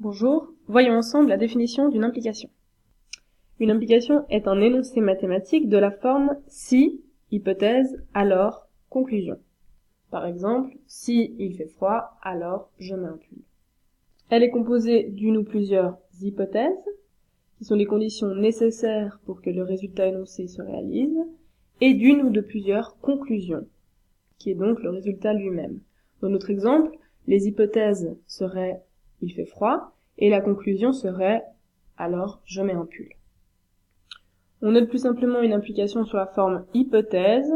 Bonjour, voyons ensemble la définition d'une implication. Une implication est un énoncé mathématique de la forme si, hypothèse, alors, conclusion. Par exemple, si il fait froid, alors je mets un pull. Elle est composée d'une ou plusieurs hypothèses, qui sont les conditions nécessaires pour que le résultat énoncé se réalise, et d'une ou de plusieurs conclusions, qui est donc le résultat lui-même. Dans notre exemple, les hypothèses seraient « il fait froid » et la conclusion serait « alors je mets un pull ». On note plus simplement une implication sur la forme hypothèse,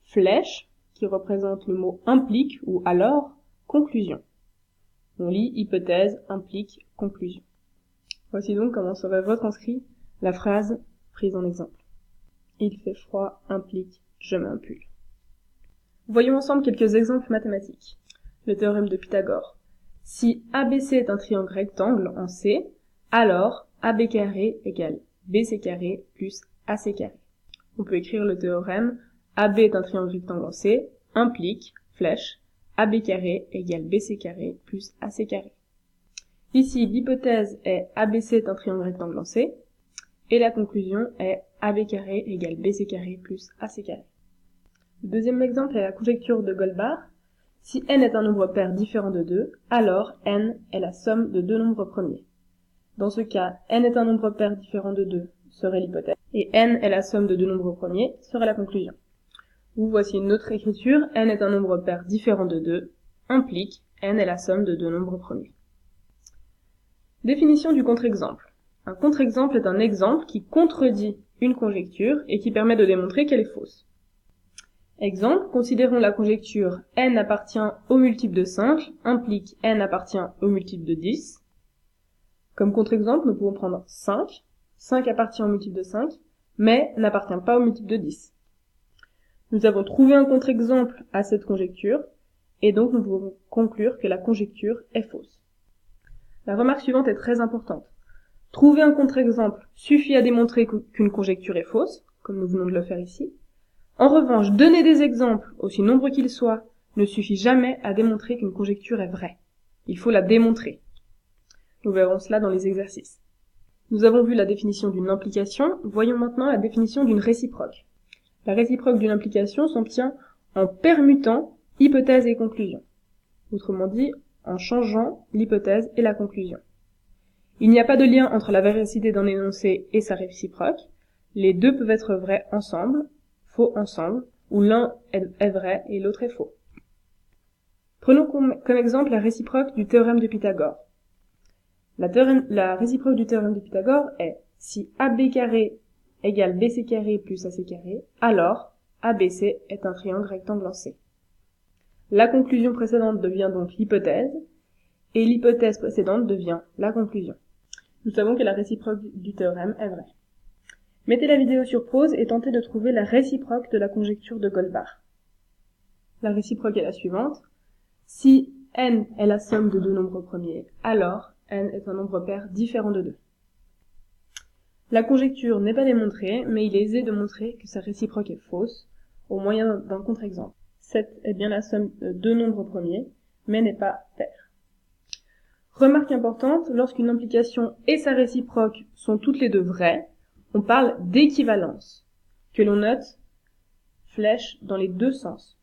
flèche, qui représente le mot implique ou alors conclusion. On lit hypothèse, implique, conclusion. Voici donc comment serait retranscrit la phrase prise en exemple. Il fait froid implique je mets un pull. Voyons ensemble quelques exemples mathématiques. Le théorème de Pythagore. Si ABC est un triangle rectangle en C, alors AB carré égale BC carré plus AC carré. On peut écrire le théorème AB est un triangle rectangle en C, implique, flèche, AB carré égale BC carré plus AC carré. Ici, l'hypothèse est ABC est un triangle rectangle en C, et la conclusion est AB carré égale BC carré plus AC carré. Le deuxième exemple est la conjecture de Goldbach. Si n est un nombre pair différent de 2, alors n est la somme de deux nombres premiers. Dans ce cas, n est un nombre pair différent de 2 serait l'hypothèse, et n est la somme de deux nombres premiers serait la conclusion. Ou voici une autre écriture, n est un nombre pair différent de 2, implique n est la somme de deux nombres premiers. Définition du contre-exemple. Un contre-exemple est un exemple qui contredit une conjecture et qui permet de démontrer qu'elle est fausse. Exemple, considérons la conjecture n appartient au multiple de 5, implique n appartient au multiple de 10. Comme contre-exemple, nous pouvons prendre 5. 5 appartient au multiple de 5, mais n'appartient pas au multiple de 10. Nous avons trouvé un contre-exemple à cette conjecture, et donc nous pouvons conclure que la conjecture est fausse. La remarque suivante est très importante. Trouver un contre-exemple suffit à démontrer qu'une conjecture est fausse, comme nous venons de le faire ici. En revanche, donner des exemples, aussi nombreux qu'ils soient, ne suffit jamais à démontrer qu'une conjecture est vraie. Il faut la démontrer. Nous verrons cela dans les exercices. Nous avons vu la définition d'une implication, voyons maintenant la définition d'une réciproque. La réciproque d'une implication s'obtient en permutant hypothèse et conclusion. Autrement dit, en changeant l'hypothèse et la conclusion. Il n'y a pas de lien entre la véracité d'un énoncé et sa réciproque. Les deux peuvent être vrais ensemble, faux ensemble, ou l'un est vrai et l'autre est faux. Prenons comme exemple la réciproque du théorème de Pythagore. La réciproque du théorème de Pythagore est si AB carré égale BC carré plus AC carré, alors ABC est un triangle rectangle en C. La conclusion précédente devient donc l'hypothèse, et l'hypothèse précédente devient la conclusion. Nous savons que la réciproque du théorème est vraie. Mettez la vidéo sur pause et tentez de trouver la réciproque de la conjecture de Goldbach. La réciproque est la suivante. Si n est la somme de deux nombres premiers, alors n est un nombre pair différent de 2. La conjecture n'est pas démontrée, mais il est aisé de montrer que sa réciproque est fausse, au moyen d'un contre-exemple. 7 est bien la somme de deux nombres premiers, mais n'est pas pair. Remarque importante, lorsqu'une implication et sa réciproque sont toutes les deux vraies, on parle d'équivalence, que l'on note flèche dans les deux sens.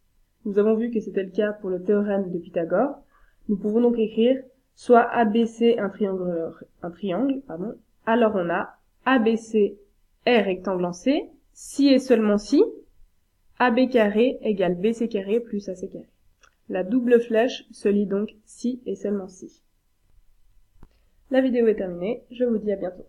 Nous avons vu que c'était le cas pour le théorème de Pythagore. Nous pouvons donc écrire soit ABC un triangle, alors on a ABC est rectangle en C, si et seulement si, AB carré égale BC carré plus AC carré. La double flèche se lit donc si et seulement si. La vidéo est terminée, je vous dis à bientôt.